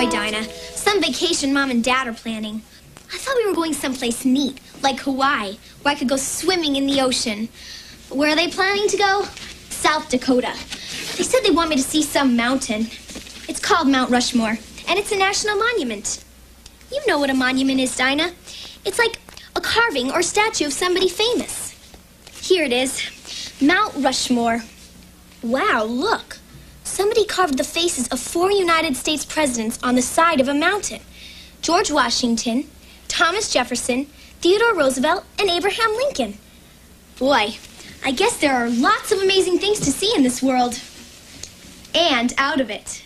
boy, Dinah. Some vacation Mom and Dad are planning. I thought we were going someplace neat, like Hawaii, where I could go swimming in the ocean. But where are they planning to go? South Dakota. They said they want me to see some mountain. It's called Mount Rushmore, and it's a national monument. You know what a monument is, Dinah. It's like a carving or statue of somebody famous. Here it is. Mount Rushmore. Wow, look. Somebody carved the faces of 4 United States presidents on the side of a mountain. George Washington, Thomas Jefferson, Theodore Roosevelt, and Abraham Lincoln. Boy, I guess there are lots of amazing things to see in this world. And out of it.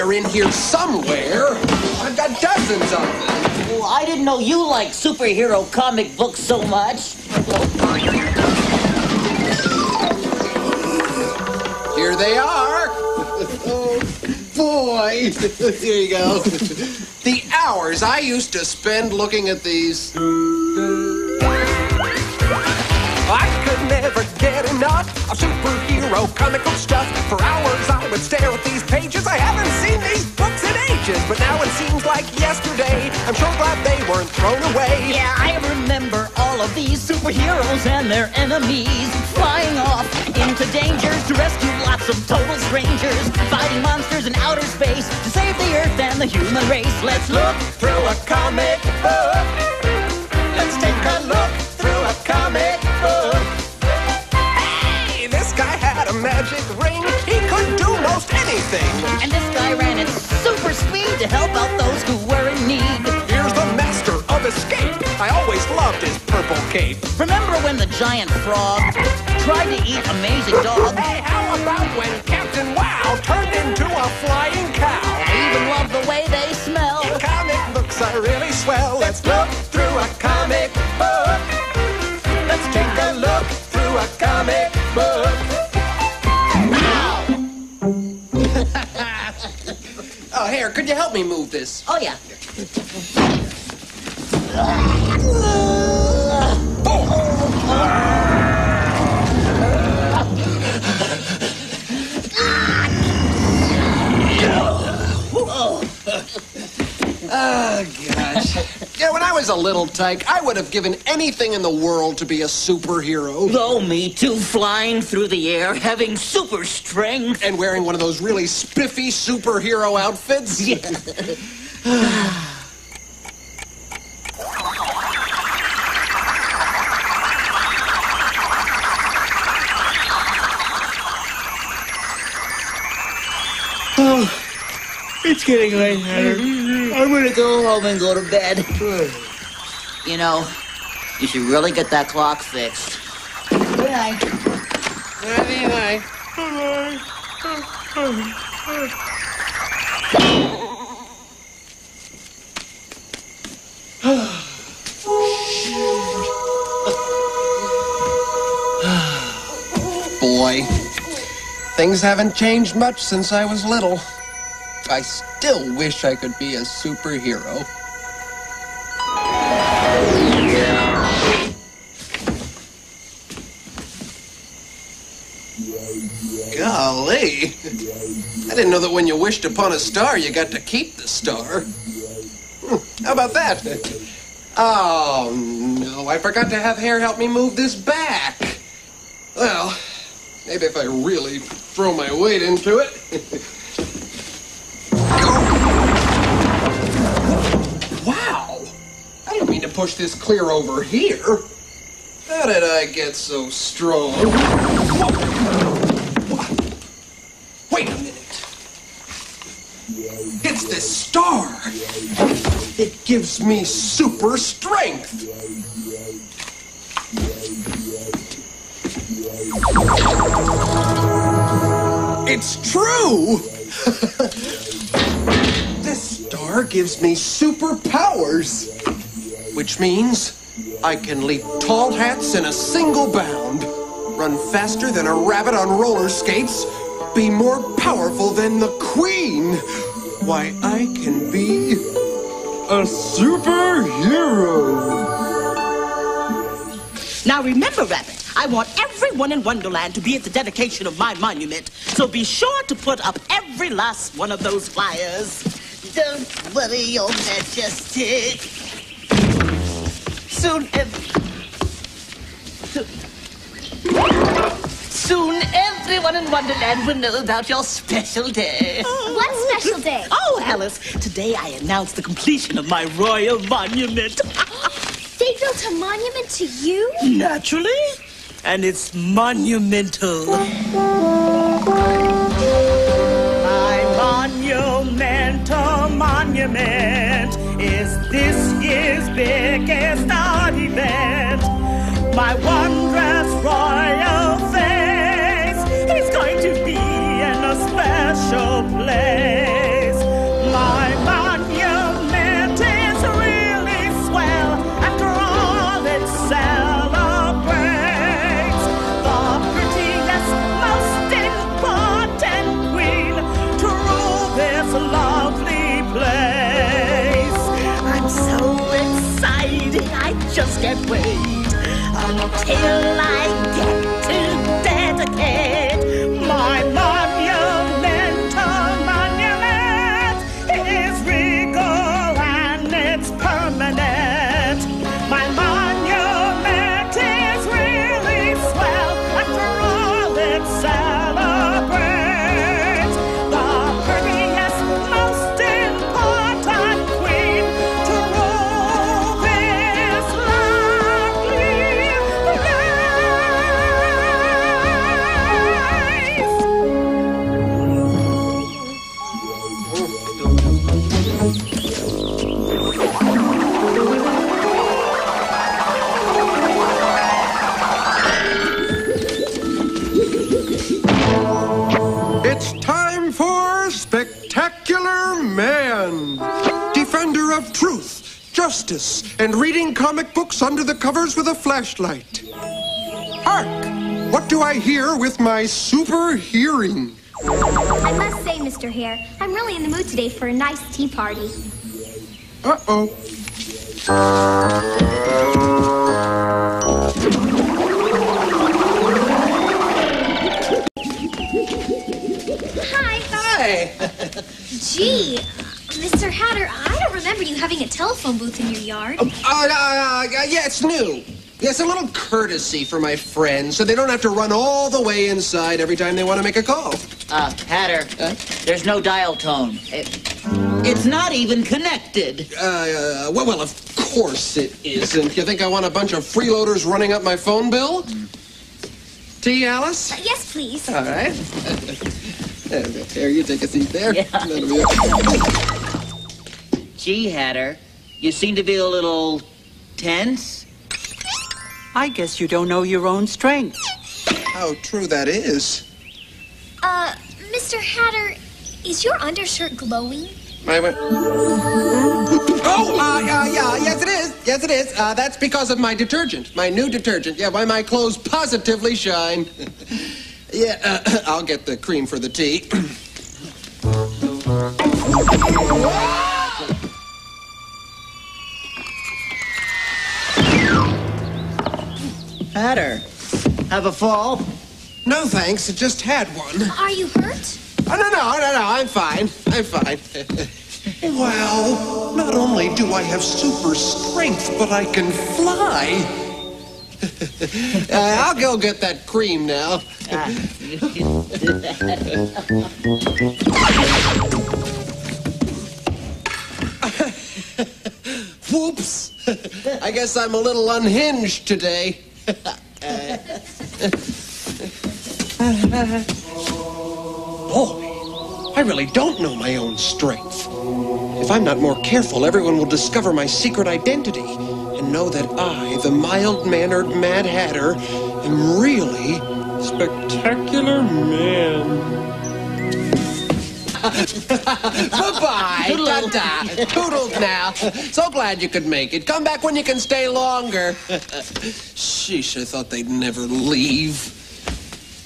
In here somewhere. I've got dozens of them. Well, I didn't know you liked superhero comic books so much. Here they are. Oh, boy. Here you go. The hours I used to spend looking at these. I could never get enough of superhero comic book stuff. For hours I would stare at these pages. I haven't seen these books in ages, but now it seems like yesterday. I'm sure glad they weren't thrown away. Yeah, I remember all of these superheroes and their enemies flying off into danger to rescue lots of total strangers, fighting monsters in outer space to save the Earth and the human race. Let's look through a comic book. Let's take a look through a comic book. Hey, this guy had a magic ring. He could do most anything. And this guy ran at super speed to help out those who were in need. Here's the master of escape. I always loved his purple cape. Remember when the giant frog tried to eat Amazing Dog? Hey, how about when Captain Wow turned into a flying cow? I even love the way they smell. Your comic books are really swell. Let's look through a comic book. Let's take a look through a comic book. Oh, here, could you help me move this? Oh, yeah. Oh, gosh. Yeah, when I was a little tyke, I would have given anything in the world to be a superhero. Oh, me too, flying through the air, having super strength. And wearing one of those really spiffy superhero outfits. Yeah. Oh, it's getting late, Heather. I'm gonna go home and go to bed. You know, you should really get that clock fixed. Good night. Nighty night. Boy, things haven't changed much since I was little. I still wish I could be a superhero. Golly. I didn't know that when you wished upon a star, you got to keep the star. How about that? Oh, no, I forgot to have Hair help me move this back. Well, maybe if I really throw my weight into it. Wow! I didn't mean to push this clear over here. How did I get so strong? Wait a minute. It's this star. It gives me super strength. It's true! This star gives me superpowers. Which means I can leap tall hats in a single bound, run faster than a rabbit on roller skates, be more powerful than the Queen. Why, I can be a superhero. Now remember, Rabbit, I want everyone in Wonderland to be at the dedication of my monument, so be sure to put up every last one of those flyers. Don't worry, Your Majesty. Soon everyone in Wonderland will know about your special day. What special day? Oh, Alice, today I announce the completion of my royal monument. They built a monument to you? Naturally. And it's monumental. My monumental monument is this year's biggest art event. My wondrous royal face is going to be in a special place. My monument is really swell after all it celebrates. The prettiest, most important queen to rule this lovely place. I'm so excited, I just can't wait until I get to dedicate my monumental monument. It is regal and it's permanent. My monument is really swell after all it celebrates. The prettiest, most important queen to rule this lovely It's time for Spectacular Man, defender of truth, justice, and reading comic books under the covers with a flashlight. Hark! What do I hear with my super hearing? I must say, Mr. Hare, I'm really in the mood today for a nice tea party. Uh-oh. Hi. Hi! Gee, Mr. Hatter, I don't remember you having a telephone booth in your yard. Yeah, it's new. Yeah, it's a little courtesy for my friends, so they don't have to run all the way inside every time they want to make a call. Hatter, there's no dial tone. It's not even connected. Well, of course it isn't. You think I want a bunch of freeloaders running up my phone bill? Tea, Alice? Yes, please. All right. Here, you take a seat there. Yeah. That'll be it. Gee, Hatter, you seem to be a little tense. I guess you don't know your own strength. How true that is. Mr. Hatter, is your undershirt glowing? Yeah, yes it is. Yes it is. That's because of my detergent, my new detergent. Yeah, why my clothes positively shine. Yeah, I'll get the cream for the tea. Hatter, have a fall? No thanks, just had one. Are you hurt? Oh, no, I'm fine. I'm fine. Wow, not only do I have super strength, but I can fly. I'll go get that cream now. Whoops! I guess I'm a little unhinged today. Boy, I really don't know my own strength. If I'm not more careful, everyone will discover my secret identity and know that I, the mild-mannered Mad Hatter, am really Spectacular Man. Bye-bye. Ta-ta. Toodles now. So glad you could make it. Come back when you can stay longer. Sheesh, I thought they'd never leave.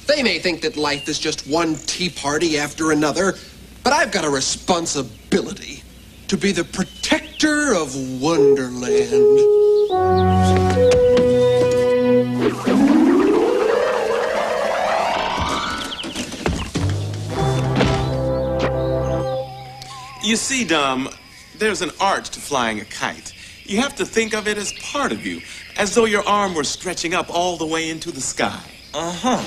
They may think that life is just one tea party after another, but I've got a responsibility to be the protector of Wonderland. You see, Dom, there's an art to flying a kite. You have to think of it as part of you, as though your arm were stretching up all the way into the sky. Uh-huh.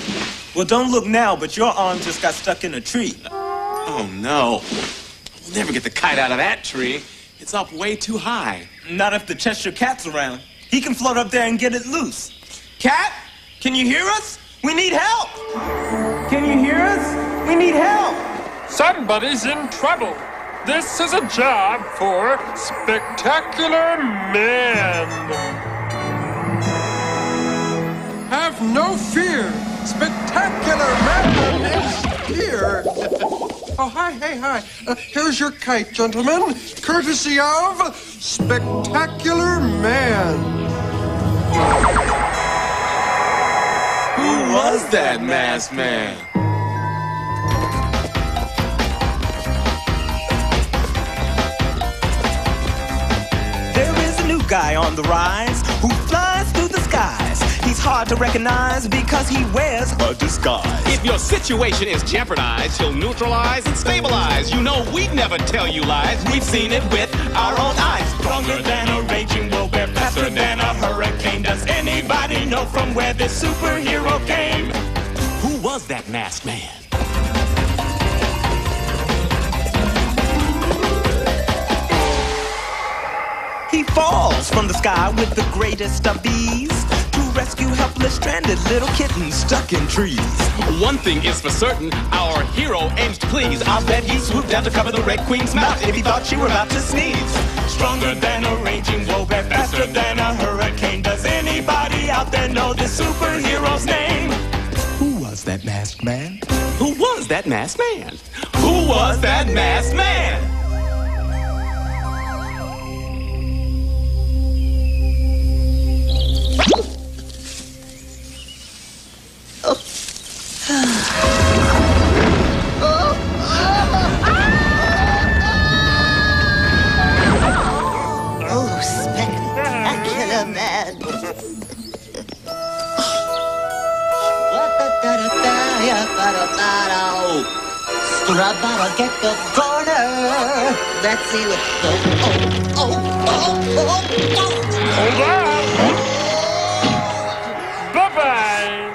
Well, don't look now, but your arm just got stuck in a tree. Oh, no. We'll never get the kite out of that tree. It's up way too high. Not if the Cheshire Cat's around. He can float up there and get it loose. Cat, can you hear us? We need help. Can you hear us? We need help. Somebody's in trouble. This is a job for Spectacular Man. Have no fear. Spectacular Man is here. Oh, hi, hey, hi. Here's your kite, gentlemen. Courtesy of Spectacular Man. Who was that masked man? Guy on the rise who flies through the skies. He's hard to recognize because he wears a disguise. If your situation is jeopardized, he'll neutralize and stabilize. You know we'd never tell you lies. We've seen it with our own eyes. Stronger than a raging whirlwind, faster than a hurricane. Does anybody know from where this superhero came? Who was that masked man? He falls from the sky with the greatest of ease to rescue helpless, stranded little kittens stuck in trees. One thing is for certain, our hero aims to please. I'll bet he swooped down to cover the Red Queen's mouth if he thought she were about to sneeze. Stronger than a raging whirlwind, faster than a hurricane. Does anybody out there know this superhero's name? Who was that masked man? Who was that masked man? Who was that masked man? Spectacular Man. Get the corner. Let's see what. Hold on. Bye-bye.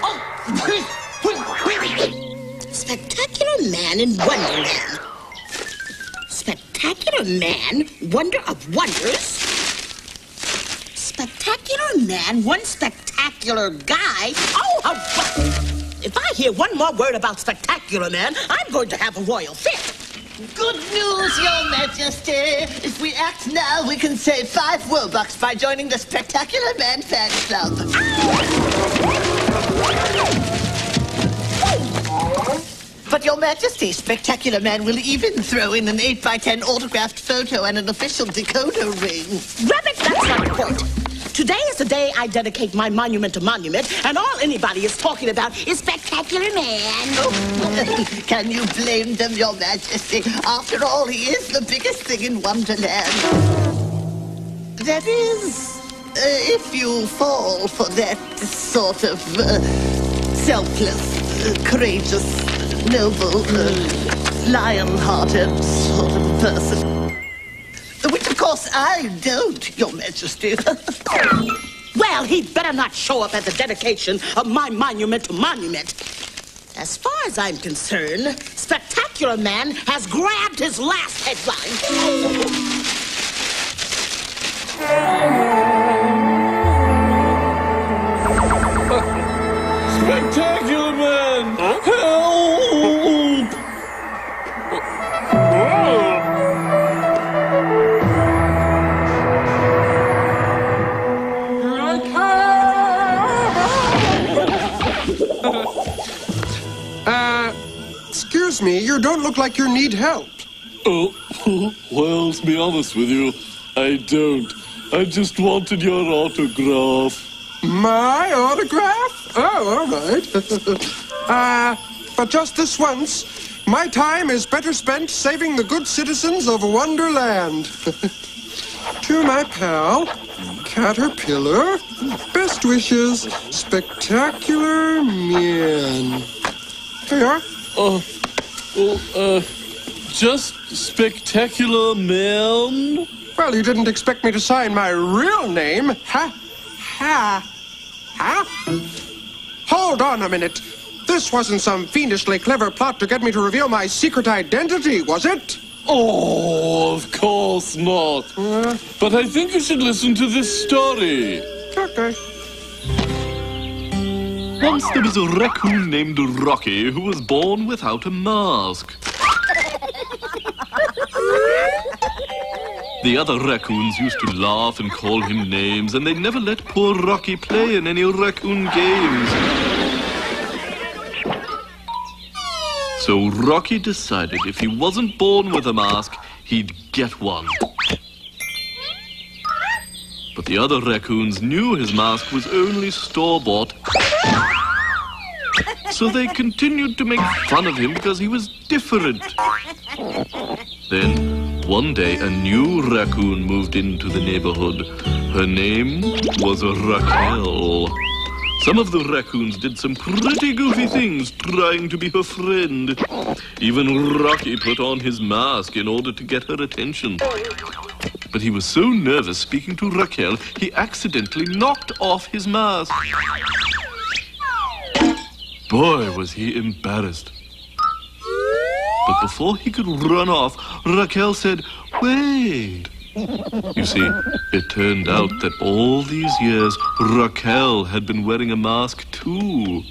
Spectacular Man in Wonderland. Spectacular Man, wonder of wonders. Spectacular Man, one spectacular guy. If I hear one more word about Spectacular Man, I'm going to have a royal fit. Good news, Your Majesty. If we act now, we can save 5 Robux by joining the Spectacular Man fan club. But Your Majesty, Spectacular Man will even throw in an 8x10 autographed photo and an official decoder ring. Rabbit, that's not the point. Today is the day I dedicate my monument to Monument, and all anybody is talking about is Spectacular Man. Oh, can you blame them, Your Majesty? After all, he is the biggest thing in Wonderland. That is, if you fall for that sort of selfless, courageous, noble, lion-hearted sort of person. course I don't, Your Majesty. Well, he'd better not show up at the dedication of my monument to monument. As far as I'm concerned, Spectacular Man has grabbed his last headline. Spectacular Man! Help! Excuse me, you don't look like you need help. Oh, well, to be honest with you, I don't. I just wanted your autograph. My autograph? Oh, all right. But just this once, my time is better spent saving the good citizens of Wonderland. To my pal, Caterpillar, best wishes, Spectacular Man. Here you are. Just Spectacular Man? Well, you didn't expect me to sign my real name, huh? Hold on a minute. This wasn't some fiendishly clever plot to get me to reveal my secret identity, was it? Oh, of course not. But I think you should listen to this story. Okay. Once there was a raccoon named Rocky who was born without a mask. The other raccoons used to laugh and call him names, and they never let poor Rocky play in any raccoon games. So Rocky decided if he wasn't born with a mask, he'd get one. But the other raccoons knew his mask was only store-bought. So they continued to make fun of him because he was different. Then, one day, a new raccoon moved into the neighborhood. Her name was Raquel. Some of the raccoons did some pretty goofy things trying to be her friend. Even Rocky put on his mask in order to get her attention. But he was so nervous speaking to Raquel, he accidentally knocked off his mask. Boy, was he embarrassed. But before he could run off, Raquel said, "Wait." You see, it turned out that all these years, Raquel had been wearing a mask too.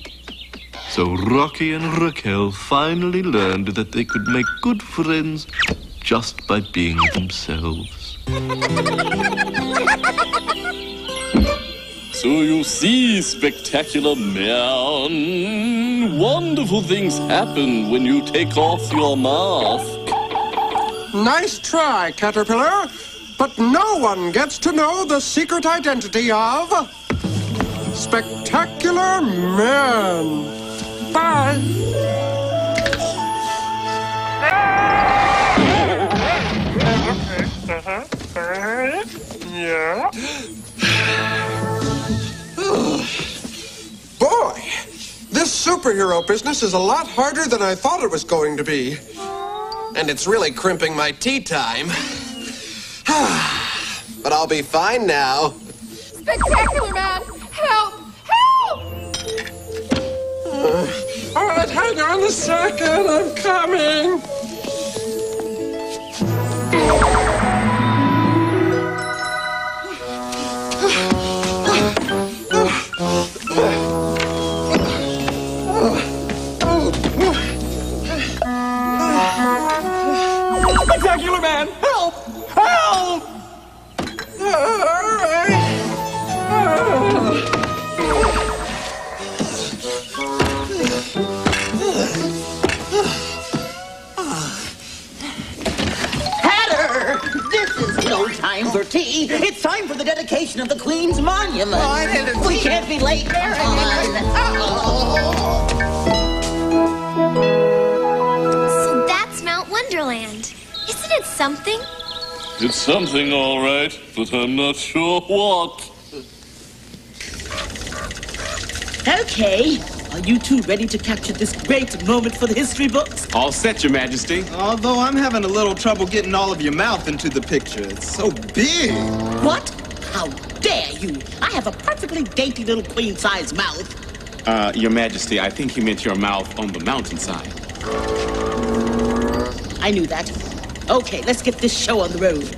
So Rocky and Raquel finally learned that they could make good friends just by being themselves. So you see, Spectacular Man, wonderful things happen when you take off your mask. Nice try, Caterpillar. But no one gets to know the secret identity of Spectacular Man. Bye. Yeah. Boy, this superhero business is a lot harder than I thought it was going to be. And it's really crimping my tea time. But I'll be fine now. Spectacular Man! Help! Help! All right, hang on a second. I'm coming. Spectacular Man! Help! Help! Hatter! This is no time for tea. It's time for the dedication of the Queen's Monument. We can't be late. Come on. So that's Mount Wonderland. Isn't it something? It's something, all right, but I'm not sure what. Okay, Are you two ready to capture this great moment for the history books? All set, Your Majesty. Although I'm having a little trouble getting all of your mouth into the picture. It's so big. What? How dare you? I have a perfectly dainty little queen-size mouth. Your Majesty, I think he meant your mouth on the mountainside. I knew that. Okay, let's get this show on the road.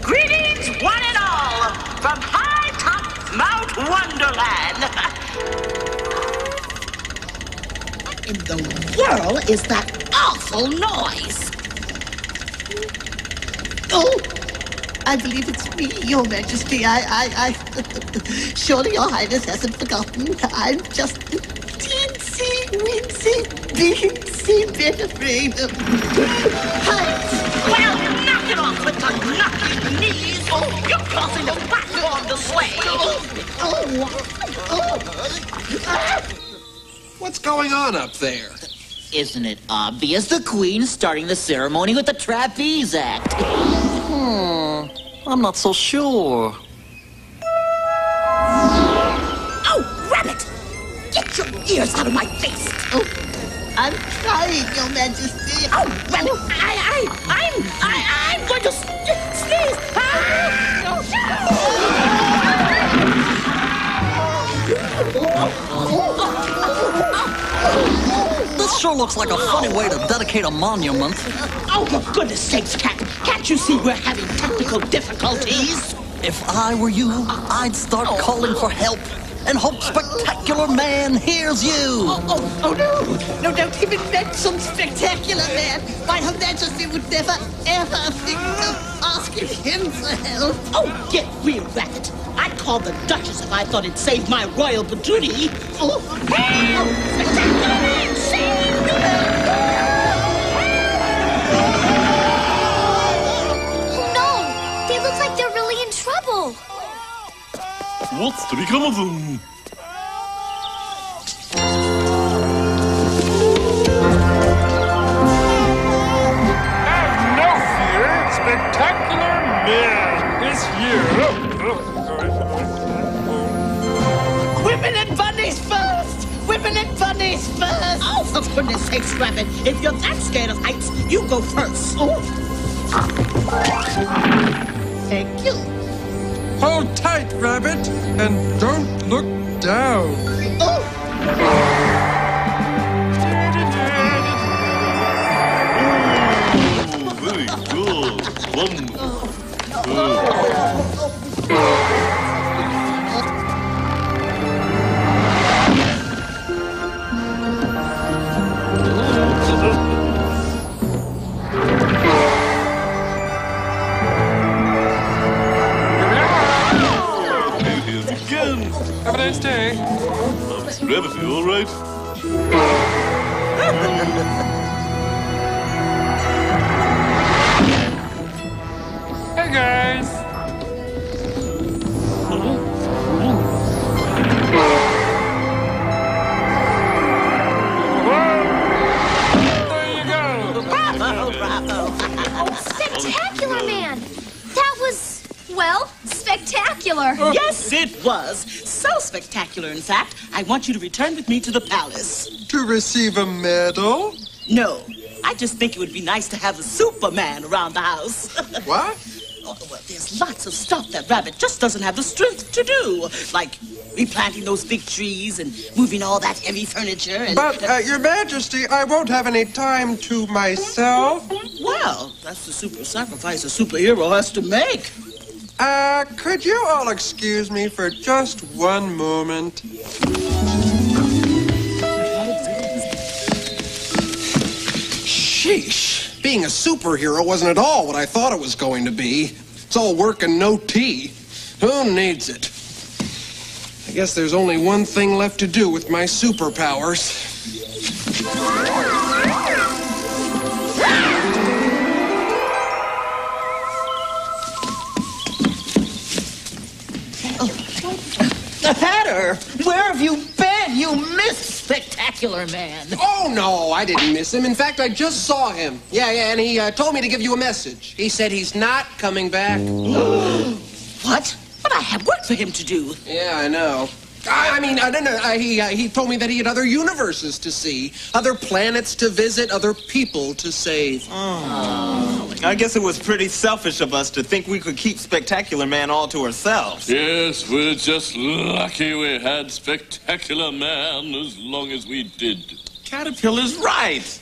Greetings, one and all, from high top Mount Wonderland. What in the world is that awful noise? Oh, I believe it's me, Your Majesty. Surely Your Highness hasn't forgotten. I'm just a teensy-weensy, beansy bit afraid of heights. Well, knock it off with the knocking knees. Oh, you're causing the platform to sway. What's going on up there? Isn't it obvious? The Queen's starting the ceremony with the trapeze act. I'm not so sure. Oh, Rabbit! Get your ears out of my face! Oh, I'm trying, Your Majesty. Oh, well, I'm going to sneeze! This sure looks like a funny way to dedicate a monument. Oh, for goodness sakes, Cat! Can't you see we're having technical difficulties? If I were you, I'd start calling for help and hope Spectacular Man hears you. Oh, no. No, don't even mention Spectacular Man. My Her Majesty would never, ever think of asking him for help. Oh, get real, Rabbit. I'd call the Duchess if I thought it saved my royal patootie. Oh, help! Spectacular Man, save me! They look like they're really in trouble. What's to become of them? Have no fear. Spectacular Man is here. Women and bunnies first! Women and bunnies first! Oh, for goodness sakes, Rabbit. If you're that scared of heights, you go first. Oh. Thank you. Hold tight, Rabbit, and don't look down. Oh. Very good. Wonderful. Have a nice day. Miss Rarity, all right? Hey, guys. There you go. Bravo. Spectacular Man! That was, well, spectacular. Yes, it was. So spectacular, in fact, I want you to return with me to the palace. To receive a medal? No, I just think it would be nice to have a Superman around the house. What? Oh, well, there's lots of stuff that Rabbit just doesn't have the strength to do. Like replanting those big trees and moving all that heavy furniture and... But, Your Majesty, I won't have any time to myself. Well, that's the super sacrifice a superhero has to make. Could you all excuse me for just one moment? Sheesh. Being a superhero wasn't at all what I thought it was going to be. It's all work and no tea. Who needs it? I guess there's only one thing left to do with my superpowers. Hatter, where have you been? You missed Spectacular Man. Oh, no, I didn't miss him. In fact, I just saw him. Yeah, and he told me to give you a message. He said he's not coming back. What? But I have work for him to do. Yeah, I know. I mean, I don't know. He told me that he had other universes to see, other planets to visit, other people to save. Oh. I guess it was pretty selfish of us to think we could keep Spectacular Man all to ourselves. Yes, we're just lucky we had Spectacular Man as long as we did. Caterpillar's right.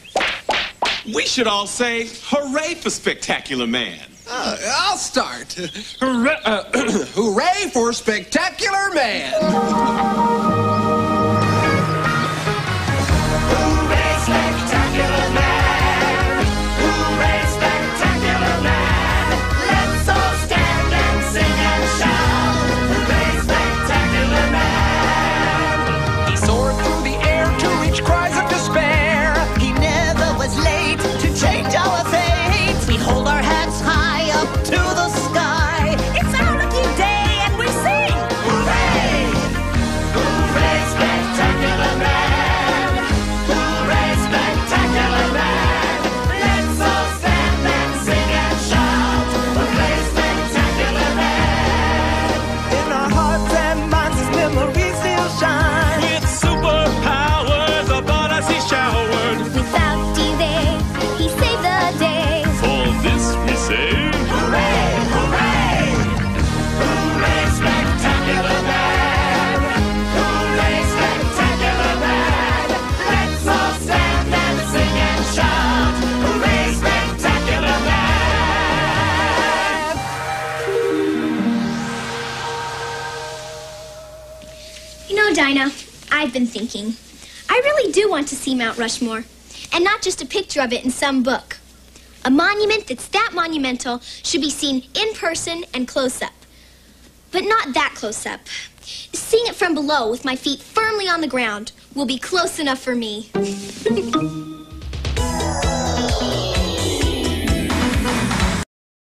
We should all say hooray for Spectacular Man. I'll start. Hooray for Spectacular Man! Hooray, Spectacular Man! Hooray, Spectacular Man! Let's all stand and sing and shout! Hooray, Spectacular Man! He soared through the air to reach cries of despair. He never was late to change our fate. We hold our hats high up to the sky. It's our lucky day and we sing. Hooray! Hooray, Spectacular Man! Hooray, Spectacular Man! Let's all stand and sing and shout! Hooray, Spectacular Man! In our hearts and minds, his memories still shine. With superpowers upon us he showered. Without delay, he saved the day. For this we say, Hooray! Hooray! Hooray, Spectacular Man! Hooray, Spectacular Man! Let's all stand and sing and shout! Hooray, Spectacular Man! You know, Dinah, I've been thinking. I really do want to see Mount Rushmore. And not just a picture of it in some book. A monument that's that monumental should be seen in person and close up. But not that close up. Seeing it from below with my feet firmly on the ground will be close enough for me.